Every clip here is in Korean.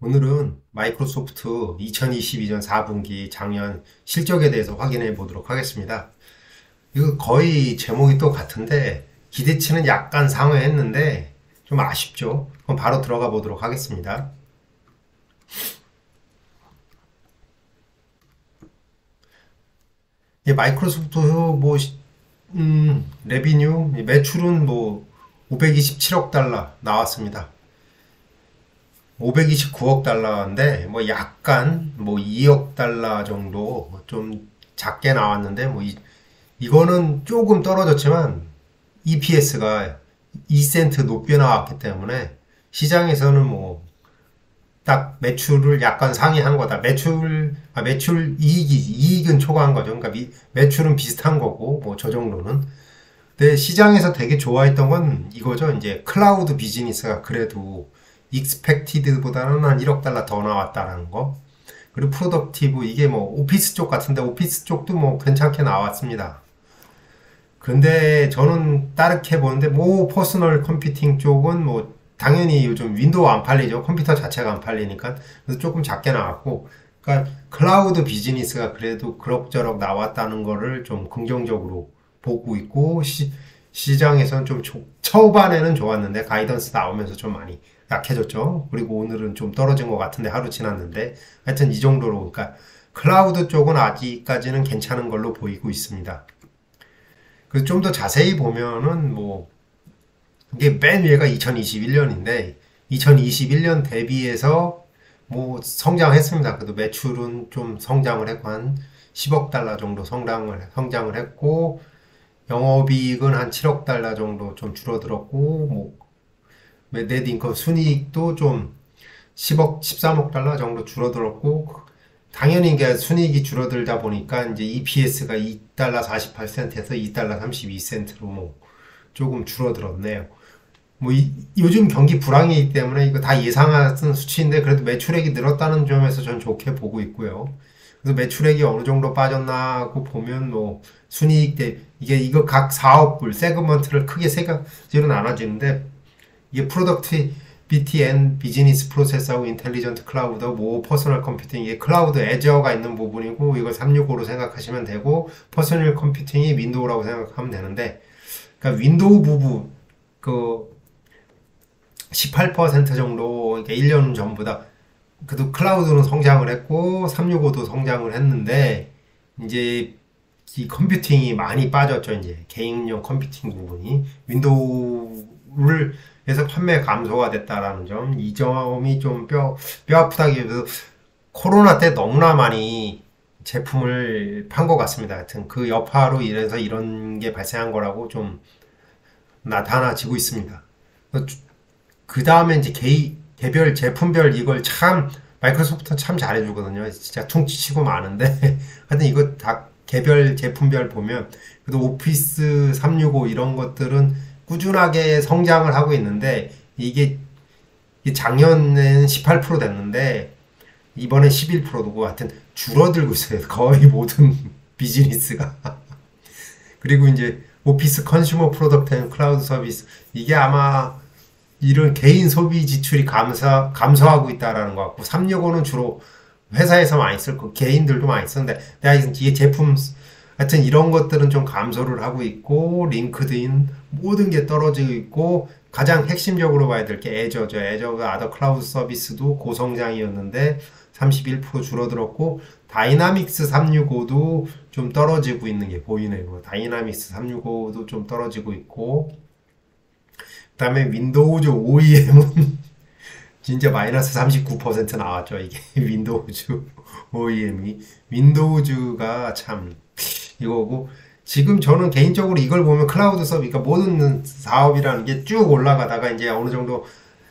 오늘은 마이크로소프트 2022년 4분기 작년 실적에 대해서 확인해 보도록 하겠습니다. 이거 거의 제목이 또 같은데 기대치는 약간 상회했는데 좀 아쉽죠? 그럼 바로 들어가 보도록 하겠습니다. 마이크로소프트 레비뉴 매출은 527억 달러 나왔습니다. 529억 달러인데 약간 2억 달러 정도 좀 작게 나왔는데 이거는 조금 떨어졌지만 EPS가 2센트 높게 나왔기 때문에 시장에서는 딱 매출을 약간 상회한 거다. 매출 이익은 초과한 거죠. 그러니까 매출은 비슷한 거고 저 정도는. 근데 시장에서 되게 좋아했던 건 이거죠. 이제 클라우드 비즈니스가 그래도 익스펙티드보다는 한 1억 달러 더 나왔다라는 거. 그리고 프로덕티브 이게 오피스 쪽 같은데 오피스 쪽도 괜찮게 나왔습니다. 근데 저는 다르게 보는데 퍼스널 컴퓨팅 쪽은 당연히 요즘 윈도우 안 팔리죠. 컴퓨터 자체가 안 팔리니까. 그래서 조금 작게 나왔고, 그러니까 클라우드 비즈니스가 그래도 그럭저럭 나왔다는 거를 좀 긍정적으로 보고 있고, 시장에서는 좀 초반에는 좋았는데 가이던스 나오면서 좀 많이 약해졌죠. 그리고 오늘은 좀 떨어진 것 같은데 하루 지났는데 하여튼 이 정도로 그러니까 클라우드 쪽은 아직까지는 괜찮은 걸로 보이고 있습니다. 그 좀 더 자세히 보면은 이게 맨 위에가 2021년인데 2021년 대비해서 성장했습니다. 그래도 매출은 좀 성장을 했고 한 10억 달러 정도 성장을 했고 영업이익은 한 7억 달러 정도 좀 줄어들었고 넷 인컴 순이익도 좀 10억, 13억 달러 정도 줄어들었고 당연히 이게 순이익이 줄어들다 보니까 이제 EPS가 2달러 48센트에서 2달러 32센트로 조금 줄어들었네요. 요즘 경기 불황이기 때문에 이거 다 예상하는 수치인데 그래도 매출액이 늘었다는 점에서 전 좋게 보고 있고요. 그래서 매출액이 어느 정도 빠졌나 하고 보면 순이익 대 이거 각 사업별 세그먼트를 크게 세 가지로 나눠지는데 이게 프로덕티비티 앤 비즈니스 프로세스하고 인텔리전트 클라우드 퍼스널 컴퓨팅 이게 클라우드 애저가 있는 부분이고 이걸 365로 생각하시면 되고 퍼스널 컴퓨팅이 윈도우라고 생각하면 되는데 그러니까 윈도우 부분 그 18% 정도 그러니까 1년 전보다 그래도 클라우드는 성장을 했고 365도 성장을 했는데 이제 이 컴퓨팅이 많이 빠졌죠. 이제 개인용 컴퓨팅 부분이 윈도우를 해서 판매 감소가 됐다라는 점, 이 점이 좀 뼈 아프다기보다 코로나 때 너무나 많이 제품을 판 것 같습니다. 하여튼 그 여파로 인해서 이런 게 발생한 거라고 좀 나타나지고 있습니다. 그 다음에 이제 개별 제품별 이걸 참 마이크로소프트는 참 잘해주거든요. 진짜 퉁치고 많은데 하여튼 이거 다 개별 제품별 보면 그래도 오피스 365 이런 것들은 꾸준하게 성장을 하고 있는데 이게 작년에는 18% 됐는데 이번에 11%고 하여튼 줄어들고 있어요. 거의 모든 비즈니스가. 그리고 이제 오피스 컨슈머 프로덕트 앤 클라우드 서비스 이게 아마 이런 개인 소비 지출이 감소하고 있다라는 것 같고 365는 주로 회사에서 많이 쓸 거 개인들도 많이 쓰는데 내가 이게 제품 하여튼 이런 것들은 좀 감소를 하고 있고 링크드인 모든 게 떨어지고 있고 가장 핵심적으로 봐야 될 게 애저죠. 애저가 아더 클라우드 서비스도 고성장이었는데 31% 줄어들었고 다이나믹스 365도 좀 떨어지고 있는 게 보이네요. 다이나믹스 365도 좀 떨어지고 있고 그다음에 윈도우즈 OEM은 진짜 마이너스 39% 나왔죠. 이게 윈도우즈 OEM이 윈도우즈가 참 이거고 지금 저는 개인적으로 이걸 보면 클라우드 서비스 그러니까 모든 사업이라는 게 쭉 올라가다가 이제 어느 정도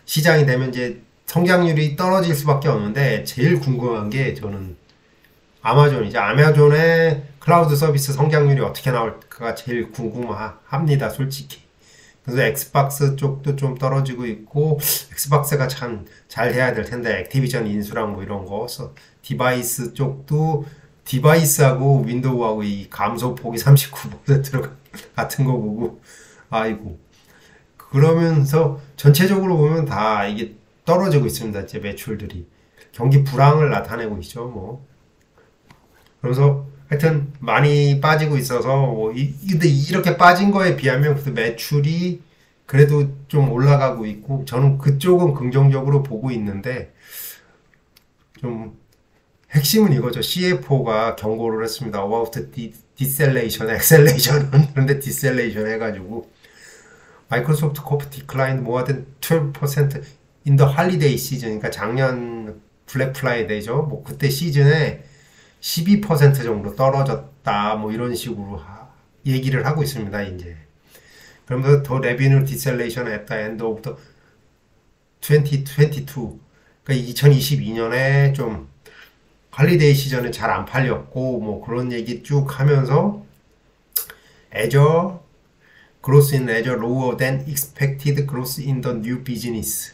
시장이 되면 이제 성장률이 떨어질 수밖에 없는데 제일 궁금한 게 저는 아마존이죠. 아마존의 클라우드 서비스 성장률이 어떻게 나올까 제일 궁금합니다. 솔직히. 그래서 엑스박스 쪽도 좀 떨어지고 있고 엑스박스가 참 잘 해야 될 텐데 액티비전 인수랑 이런 거 디바이스 쪽도 디바이스하고 윈도우하고 이 감소폭이 39% 같은 거 보고 아이고 그러면서 전체적으로 보면 다 이게 떨어지고 있습니다. 이제 매출들이 경기 불황을 나타내고 있죠. 뭐 그래서 하여튼 많이 빠지고 있어서 근데 이렇게 빠진 거에 비하면 그 매출이 그래도 좀 올라가고 있고 저는 그쪽은 긍정적으로 보고 있는데 좀 핵심은 이거죠. CFO가 경고를 했습니다. About deceleration, acceleration은 그런데 deceleration 해가지고 마이크로소프트 코프 declined more than 12% in the holiday season. 그러니까 작년 블랙 프라이데이죠. 뭐 그때 시즌에 12% 정도 떨어졌다. 뭐 이런 식으로 얘기를 하고 있습니다. 이제 그러면서 더 revenue deceleration at the end of the 2022. 그러니까 2022년에 좀 할리데이 시즌은 잘 안 팔렸고 뭐 그런 얘기 쭉 하면서 Azure growth in Azure lower than expected growth in the new business.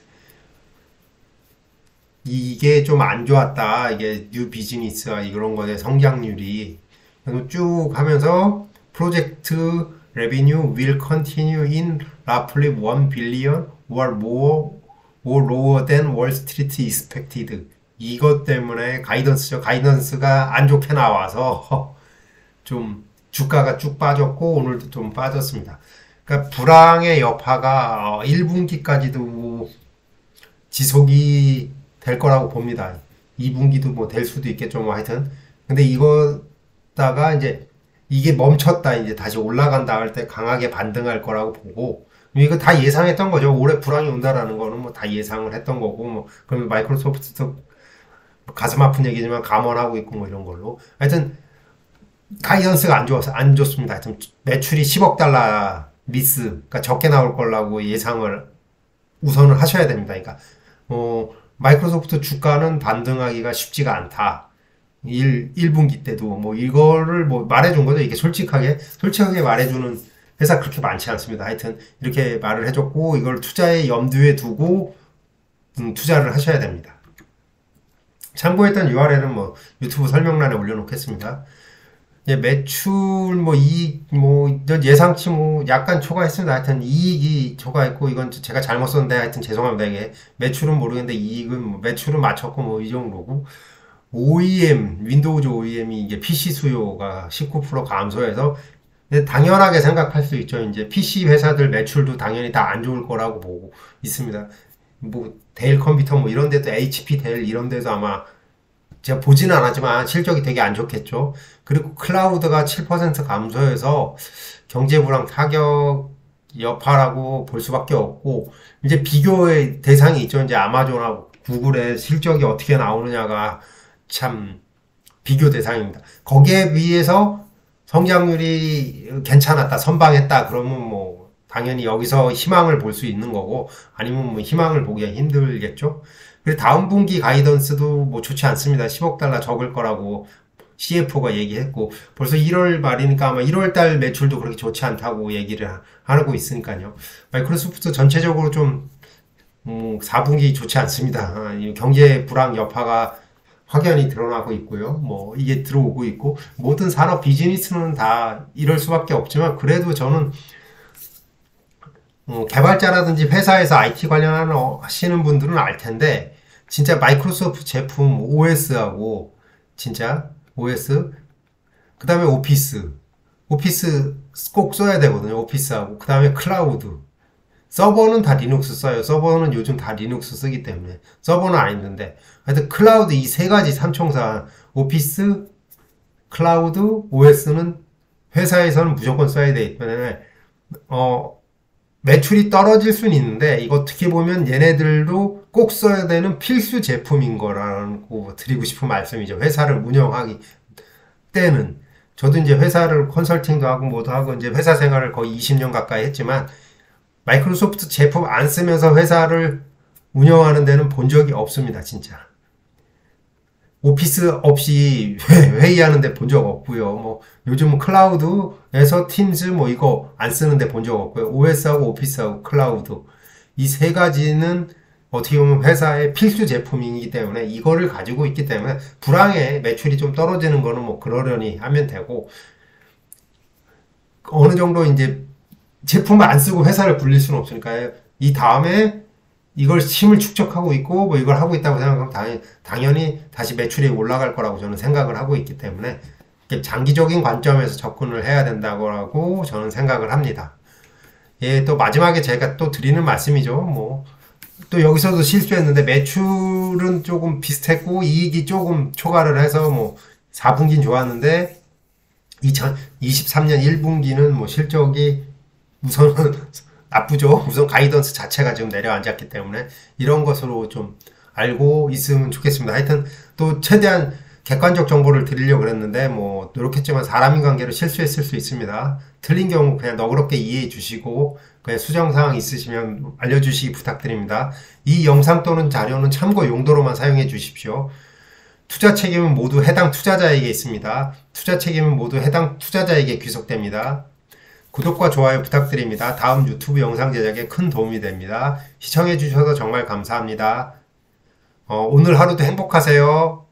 이게 좀 안 좋았다. 이게 뉴 비즈니스와 이런 거에 성장률이 쭉 하면서 프로젝트 revenue will continue in roughly 1 billion or more lower than Wall Street expected. 이것 때문에 가이던스죠. 가이던스가 안 좋게 나와서 좀 주가가 쭉 빠졌고 오늘도 좀 빠졌습니다. 그러니까 불황의 여파가 1분기까지도 지속이 될 거라고 봅니다. 2분기도 뭐 될 수도 있겠죠. 뭐 하여튼. 근데 이거다가 이제 이게 멈췄다 이제 다시 올라간다 할 때 강하게 반등할 거라고 보고 이거 다 예상했던 거죠. 올해 불황이 온다라는 거는 뭐 다 예상을 했던 거고 뭐 그러면 마이크로소프트도 가슴 아픈 얘기지만 감원하고 있고 뭐 이런 걸로 하여튼 가이던스가 안 좋습니다. 하여튼 매출이 10억 달러 미스 그러니까 적게 나올 거라고 예상을 우선을 하셔야 됩니다. 그러니까 마이크로소프트 주가는 반등하기가 쉽지가 않다. 1분기 때도 뭐 이거를 뭐 말해준 거죠. 이게 솔직하게 말해주는 회사 그렇게 많지 않습니다. 하여튼 이렇게 말을 해줬고 이걸 투자의 염두에 두고 투자를 하셔야 됩니다. 참고했던 URL은 뭐 유튜브 설명란에 올려놓겠습니다. 예, 매출 뭐 이익 뭐 예상치 뭐 약간 초과했습니다. 하여튼 이익이 초과했고 이건 제가 잘못 썼는데 하여튼 죄송합니다. 이게 매출은 모르겠는데 이익은 뭐 매출은 맞췄고 뭐 이 정도고 OEM 윈도우즈 OEM이 이게 PC 수요가 19% 감소해서 당연하게 생각할 수 있죠. 이제 PC 회사들 매출도 당연히 다 안 좋을 거라고 보고 있습니다. 뭐 데일 컴퓨터 뭐 이런 데도 HP 데일 이런 데도 아마 제가 보지는 않았지만 실적이 되게 안 좋겠죠. 그리고 클라우드가 7% 감소해서 경제 불황 타격 여파라고 볼 수밖에 없고 이제 비교의 대상이 있죠. 이제 아마존하고 구글의 실적이 어떻게 나오느냐가 참 비교 대상입니다. 거기에 비해서 성장률이 괜찮았다, 선방했다 그러면 뭐 당연히 여기서 희망을 볼 수 있는 거고 아니면 뭐 희망을 보기가 힘들겠죠. 그리고 다음 분기 가이던스도 뭐 좋지 않습니다. 10억 달러 적을 거라고 CFO가 얘기했고 벌써 1월 말이니까 아마 1월 달 매출도 그렇게 좋지 않다고 얘기를 하고 있으니까요. 마이크로소프트 전체적으로 좀 4분기 좋지 않습니다. 경제 불황 여파가 확연히 드러나고 있고요. 뭐 이게 들어오고 있고 모든 산업 비즈니스는 다 이럴 수밖에 없지만 그래도 저는 개발자라든지 회사에서 IT 관련하는 하시는 분들은 알 텐데 진짜 마이크로소프트 제품 OS하고 진짜 OS 그 다음에 오피스 꼭 써야 되거든요. 오피스하고 그 다음에 클라우드 서버는 다 리눅스 써요. 서버는 요즘 다 리눅스 쓰기 때문에 서버는 안 힘든데 하여튼 클라우드 이 세 가지 삼총사 오피스 클라우드 OS는 회사에서는 무조건 써야 되기 때문에 매출이 떨어질 수는 있는데 이거 어떻게 보면 얘네들도 꼭 써야 되는 필수 제품인 거라고 드리고 싶은 말씀이죠. 회사를 운영하기 때는 저도 이제 회사를 컨설팅도 하고 뭐도 하고 이제 회사 생활을 거의 20년 가까이 했지만 마이크로소프트 제품 안 쓰면서 회사를 운영하는 데는 본 적이 없습니다. 진짜 오피스 없이 회의하는데 본 적 없고요. 뭐 요즘은 클라우드에서 팀즈 뭐 이거 안 쓰는데 본 적 없고요. OS하고 오피스하고 클라우드 이 세 가지는 어떻게 보면 회사의 필수 제품이기 때문에 이거를 가지고 있기 때문에 불황에 매출이 좀 떨어지는 거는 뭐 그러려니 하면 되고 어느 정도 이제 제품을 안 쓰고 회사를 굴릴 수는 없으니까 이 다음에 이걸 힘을 축적하고 있고 뭐 이걸 하고 있다고 생각하면 당연히 다시 매출이 올라갈 거라고 저는 생각을 하고 있기 때문에 장기적인 관점에서 접근을 해야 된다고 저는 생각을 합니다. 예, 또 마지막에 제가 또 드리는 말씀이죠. 뭐 또 여기서도 실수했는데 매출은 조금 비슷했고 이익이 조금 초과를 해서 뭐 4분기는 좋았는데 2023년 1분기는 뭐 실적이 우선은 나쁘죠. 우선 가이던스 자체가 지금 내려앉았기 때문에 이런 것으로 좀 알고 있으면 좋겠습니다. 하여튼 또 최대한 객관적 정보를 드리려고 그랬는데 뭐 노력했지만 사람 인관계로 실수했을 수 있습니다. 틀린 경우 그냥 너그럽게 이해해 주시고 그냥 수정사항 있으시면 알려주시기 부탁드립니다. 이 영상 또는 자료는 참고 용도로만 사용해 주십시오. 투자 책임은 모두 해당 투자자에게 있습니다. 투자 책임은 모두 해당 투자자에게 귀속됩니다. 구독과 좋아요 부탁드립니다. 다음 유튜브 영상 제작에 큰 도움이 됩니다. 시청해 주셔서 정말 감사합니다. 오늘 하루도 행복하세요.